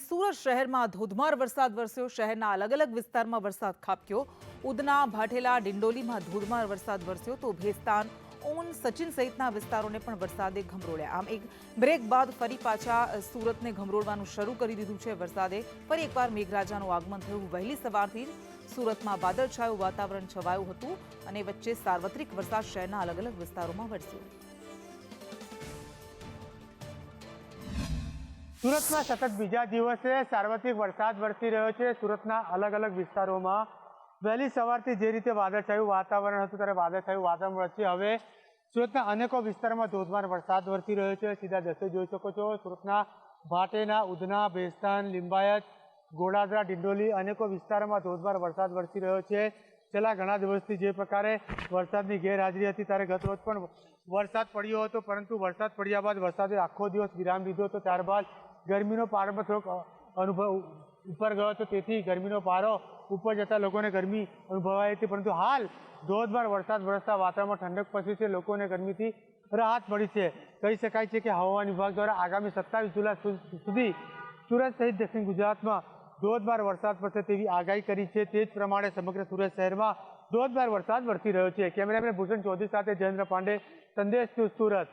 સુરત શહેરમાં ધોધમાર વરસાદ વરસ્યો। શહેરના અલગ અલગ વિસ્તારમાં વરસાદ ખાબક્યો। ઉધના, ભાઠેલા, ડિંડોલીમાં ધોધમાર વરસાદ વરસ્યો તો ભેસ્તાન, ઓન, સચિન સહિતના વિસ્તારોને પણ વરસાદે ગમરોળ્યા। આમ એક બ્રેક બાદ ફરી પાછા સુરતને ગમરોળવાનું શરૂ કરી દીધું છે વરસાદે। ફરી એકવાર મેઘરાજાનું આગમન થયું। વહેલી સવારથી જ સુરતમાં વાદળછાયું વાતાવરણ છવાયું હતું અને વચ્ચે સાર્વત્રિક વરસાદ શહેરના અલગ અલગ વિસ્તારોમાં વરસ્યો। સુરતમાં સતત બીજા દિવસે સાર્વત્રિક વરસાદ વરસી રહ્યો છે। સુરતના અલગ અલગ વિસ્તારોમાં વહેલી સવારથી જે રીતે વાદળછાયું વાતાવરણ હતું ત્યારે વાદળછાયું વાતાવરણ વચ્ચે હવે સુરતના અનેકો વિસ્તારોમાં ધોધમાર વરસાદ વરસી રહ્યો છે। સીધા દ્રશ્યો જોઈ શકો છો। સુરતના ભાટેના, ઉધના, ભેસ્તાન, લિંબાયત, ગોડાદરા, ડિંડોલી અનેકો વિસ્તારોમાં ધોધમાર વરસાદ વરસી રહ્યો છે। છેલ્લા ઘણા દિવસથી જે પ્રકારે વરસાદની ગેરહાજરી હતી ત્યારે ગત રોજ પણ વરસાદ પડ્યો હતો, પરંતુ વરસાદ પડ્યા બાદ વરસાદે આખો દિવસ વિરામ લીધો હતો। ત્યારબાદ ગરમીનો પારો પણ થોડોક અનુભવ ઉપર ગયો હતો, તેથી ગરમીનો પારો ઉપર જતા લોકોને ગરમી અનુભવાઈ હતી। પરંતુ હાલ ધોધમાર વરસાદ વરસતા વાતાવરણમાં ઠંડક પસરી છે, લોકોને ગરમીથી રાહત મળી છે। કહી શકાય છે કે હવામાન વિભાગ દ્વારા આગામી 27 જુલાઈ સુધી સુરત સહિત દક્ષિણ ગુજરાતમાં ધોધમાર વરસાદ પડશે તેવી આગાહી કરી છે। તે જ પ્રમાણે સમગ્ર સુરત શહેરમાં ધોધમાર વરસાદ વરસી રહ્યો છે। કેમેરામેન ભૂષણ ચૌધરી સાથે જયેન્દ્ર પાંડે, સંદેશ ન્યૂઝ, સુરત।